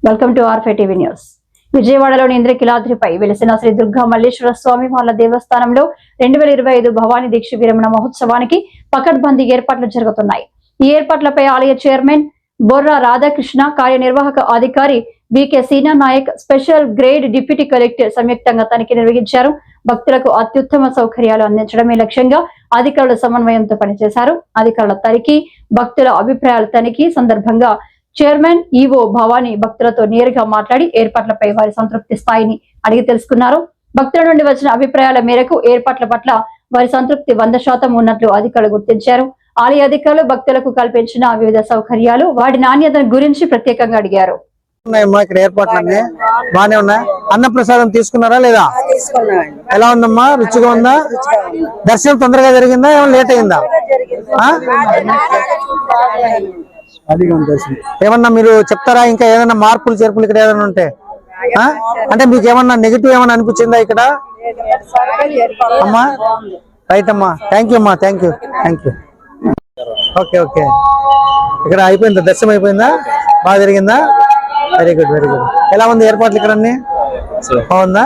Welcome to ఆర్ఫే TV news. విజయవాడలోని ఇంద్రకిలాద్రిపై వెలిసిన శ్రీ దుర్గా మల్లేశ్వర స్వామి వార్ల దేవస్థానంలో 2025 భవానీ దీక్ష విరమణ మహోత్సవానికి పకడ్బందీ ఏర్పాట్లు జరుగుతున్నాయి. ఈ ఏర్పాట్లపై ఆలయ చైర్మన్ బొర్రా రాధాకృష్ణ, కార్యనిర్వాహక అధికారి VK Seena Nayak, special grade deputy collector సంయుక్తంగా తనిఖీ నిర్వహించారు. భక్తులకు అత్యుత్తమ సౌకర్యాలు అందించడమే లక్ష్యంగా అధికారుల సమన్వయంతో పనిచేశారు. అధికారుల తనిఖీ, భక్తుల అభిప్రాయాల తనిఖీ సందర్భంగా చైర్మన్ ఈవో భవానీ భక్తులతో నేరుగా మాట్లాడి ఏర్పాట్లపై వారి సంతృప్తి స్థాయిని అడిగి తెలుసుకున్నారు. భక్తుల నుండి వచ్చిన అభిప్రాయాల మేరకు ఏర్పాట్ల పట్ల వారి సంతృప్తి 100% ఉన్నట్లు అధికారులు గుర్తించారు. ఆలయ అధికారులు భక్తులకు కల్పించిన వివిధ సౌకర్యాలు, వాటి నాణ్యత గురించి ప్రత్యేకంగా అడిగారు. ఇక్కడ ఏర్పాట్లన్నీ బానే ఉన్నాయి. అన్న ప్రసాదం తీసుకున్నారా లేదా? ఎలా ఉందమ్మా? రుచిగా ఉందా? దర్శనం తొందరగా జరిగిందా? ఏమైనా లేట్ అయిందా? ఏమన్నా మీరు చెప్తారా? ఇంకా ఏదైనా మార్పులు చేర్పులు ఇక్కడ ఏదైనా ఉంటే అంటే మీకు ఏమన్నా నెగిటివ్ ఏమన్నా అనిపించిందా ఇక్కడ? అమ్మా రైట్ అమ్మా, థ్యాంక్ యూ అమ్మా, థ్యాంక్ యూ. ఓకే ఓకే, ఇక్కడ అయిపోయిందా? దర్శనం అయిపోయిందా? బాగా జరిగిందా? Very good very good. ఎలా ఉంది ఏర్పాట్లు ఇక్కడ అన్ని? బాగుందా?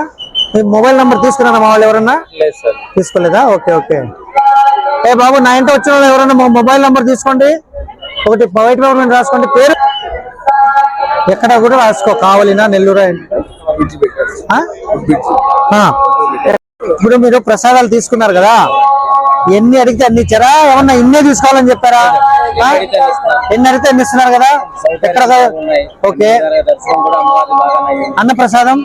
మీ మొబైల్ నంబర్ తీసుకున్నారా మా వాళ్ళు ఎవరన్నా? తీసుకోలేదా? Okay okay. ఏ బాబు, నా ఇంటి వచ్చిన వాళ్ళు ఎవరన్నా మొబైల్ నంబర్ తీసుకోండి, ఒకటి వైట్ పేపర్ మీద రాసుకోండి, పేరు ఎక్కడ కూడా రాసుకో, కావాలినా నెల్లూరు. ఇప్పుడు మీరు ప్రసాదాలు తీసుకున్నారు కదా, ఎన్ని అడిగితే అన్ని ఇచ్చారా? ఏమన్నా ఇన్నే తీసుకోవాలని చెప్పారా? ఎన్ని అడిగితే ఎన్ని ఇస్తున్నారు కదా? ఎక్కడ? ఓకే. అన్న ప్రసాదం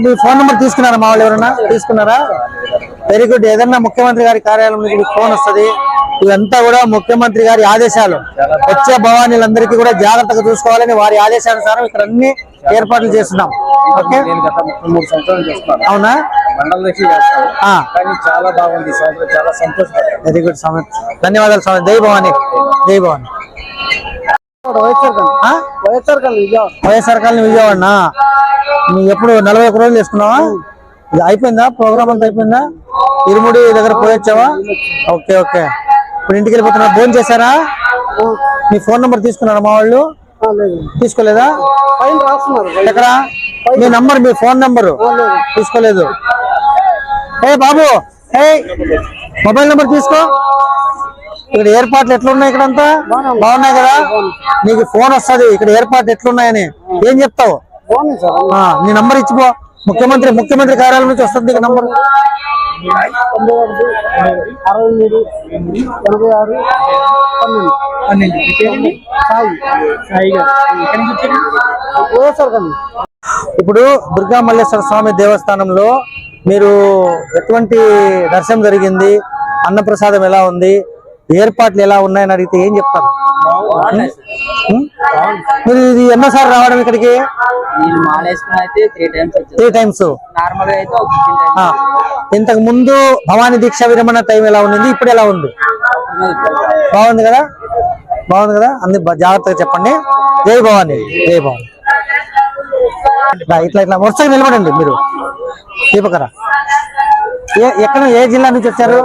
మీ ఫోన్ నెంబర్ తీసుకున్నారా మా వాళ్ళు ఎవరన్నా? తీసుకున్నారా? Very good. ఏదన్నా ముఖ్యమంత్రి గారి కార్యాలయం నుంచి మీకు ఫోన్ వస్తుంది. ఇదంతా కూడా ముఖ్యమంత్రి గారి ఆదేశాలు. వచ్చే భవానీలందరికీ కూడా జాగ్రత్తగా చూసుకోవాలని వారి ఆదేశానుసారం ఇక్కడ అన్ని ఏర్పాట్లు చేస్తున్నాం. ఓకే, అవునా? చాలా బాగుంది, చాలా సంతోషం. వెరీ గుడ్, ధన్యవాదాలు స్వామి. జై భవానీ, జై భవానీ. వైఎస్ఆర్ కాలనీ విజయవాడనా? నువ్వు ఎప్పుడు 41 రోజులు వేసుకున్నావా? ఇది అయిపోయిందా? ప్రోగ్రామ్ అంతా అయిపోయిందా? ఇరుముడి దగ్గర పోయొచ్చావా? Okay okay. ఇప్పుడు ఇంటికి వెళ్ళిపోతున్నా. ఫోన్ చేశారా? మీ ఫోన్ నెంబర్ తీసుకున్నారా మా వాళ్ళు? తీసుకోలేదా? ఎక్కడ మీ నంబర్, మీ ఫోన్ నెంబరు తీసుకోలేదు? ఏ బాబు, ఏ మొబైల్ నెంబర్ తీసుకో. ఇక్కడ ఏర్పాట్లు ఎట్లున్నాయి? ఇక్కడంతా బాగున్నాయి కదా? నీకు ఫోన్ వస్తుంది ఇక్కడ ఏర్పాట్లు ఎట్లున్నాయని. ఏం చెప్తావు? నీ నంబర్ ఇచ్చిపో. ముఖ్యమంత్రి కార్యాలయం నుంచి వస్తుంది నీకు నంబర్. ఇప్పుడు దుర్గా మల్లేశ్వర స్వామి దేవస్థానంలో మీరు ఎటువంటి దర్శనం జరిగింది? అన్నప్రసాదం ఎలా ఉంది? ఏర్పాట్లు ఎలా ఉన్నాయని అడిగితే ఏం చెప్తారు? మీరు ఇది ఎన్నోసార్లు రావడం ఇక్కడికి? 3 times. ఇంతకు ముందు భవానీ దీక్ష విరమణ టైం ఎలా ఉంది? ఇప్పుడు ఎలా ఉంది? బాగుంది కదా? బాగుంది కదా? అన్ని జాగ్రత్తగా చెప్పండి. జై భవానీ, జై భవానీ. ఇట్లా ఇట్లా వరుసగా నిలబడండి మీరు. దీపకరా, ఎక్కడ, ఏ జిల్లా నుంచి వచ్చారు?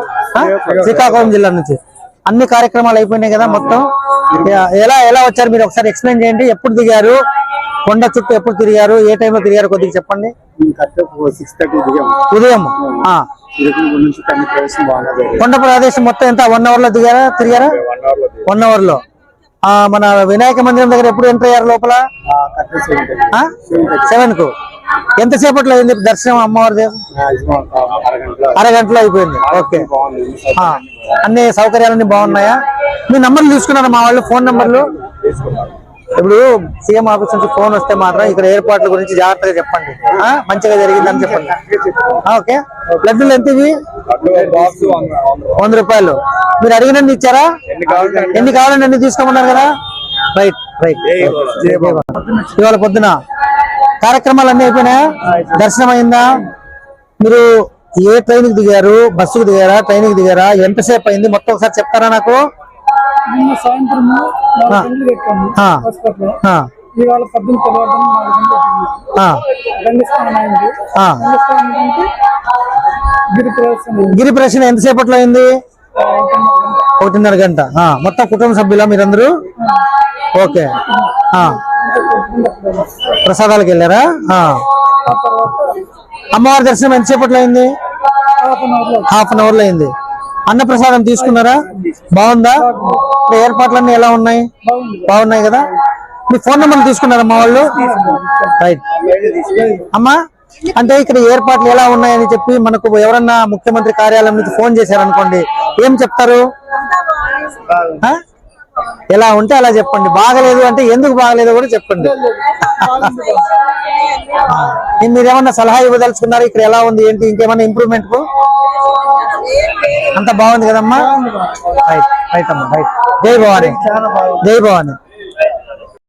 శ్రీకాకుళం జిల్లా నుంచి. అన్ని కార్యక్రమాలు అయిపోయినాయి కదా మొత్తం? ఎలా ఎలా వచ్చారు మీరు? ఒకసారి ఎక్స్ప్లెయిన్ చేయండి. ఎప్పుడు దిగారు? కొండ చుట్టూ ఎప్పుడు తిరిగారు? ఏ టైంలో తిరిగారు? కొద్దిగా చెప్పండి. ఉదయం కొండ ప్రదేశం మొత్తం ఎంత 1 hour లో తిరిగారా? 1 hour లో. మన వినాయక మందిరం దగ్గర ఎప్పుడు ఎంటర్ అయ్యారు లోపల? 7 కు. ఎంతసేపట్లో అయింది దర్శనం అమ్మవారి? అరగంటలో అయిపోయింది. ఓకే. అన్ని సౌకర్యాలన్నీ బాగున్నాయా? మీ నంబర్లు తీసుకున్నారా మా వాళ్ళు? ఫోన్ నంబర్లు? ఇప్పుడు సీఎం ఆఫీస్ నుంచి ఫోన్ వస్తే మాత్రం ఇక్కడ ఏర్పాట్ల గురించి జాగ్రత్తగా చెప్పండి. మంచిగా జరిగిందని చెప్పండి. ఓకే. లడ్డూలు ఎంత ఇవి? 100 రూపాయలు. మీరు అడిగినన్ని ఇచ్చారా? ఎన్ని కావాలండి అన్ని తీసుకోమన్నారు కదా? Right right. ఇవాళ పొద్దున కార్యక్రమాలు అన్ని అయిపోయినాయా? దర్శనం అయిందా? మీరు ఏ ట్రైన్ కి దిగారు? బస్సుకు దిగారా? ట్రైన్ కి దిగారా? ఎంతసేపు అయింది మొత్తం ఒకసారి చెప్తారా నాకు? సాయంత్రం గిరి ప్రదక్షిణ ఎంతసేపట్లో అయింది? 1.5 గంట. మొత్తం కుటుంబ సభ్యులా మీరందరూ? ఓకే. ప్రసాదాలకు వెళ్ళారా? ఆ తర్వాత అమ్మవారి దర్శనం ఎంతసేపట్లో అయింది? హాఫ్ అన్ అవర్ లో హాఫ్ అన్ అవర్ లో అయింది. అన్న ప్రసాదం తీసుకున్నారా? బాగుందా? ఇప్పుడు ఏర్పాట్లన్నీ ఎలా ఉన్నాయి? బాగున్నాయి కదా. మీ ఫోన్ నెంబర్ తీసుకున్నారా మా వాళ్ళు? రైట్ అమ్మా, అంటే ఇక్కడ ఏర్పాట్లు ఎలా ఉన్నాయని చెప్పి మనకు ఎవరన్నా ముఖ్యమంత్రి కార్యాలయం నుంచి ఫోన్ చేశారనుకోండి, ఏం చెప్తారు? ఆ? ఎలా ఉంటే అలా చెప్పండి. బాగలేదు అంటే ఎందుకు బాగలేదో కూడా చెప్పండి. మీరేమన్నా సలహా ఇవ్వదలుచుకున్నారు? ఇక్కడ ఎలా ఉంది ఏంటి, ఇంకేమన్నా ఇంప్రూవ్మెంట్ కు? అంత బాగుంది కదమ్మా. రైట్ రైట్ అమ్మా, రైట్. జై భవాని, జై భవాని.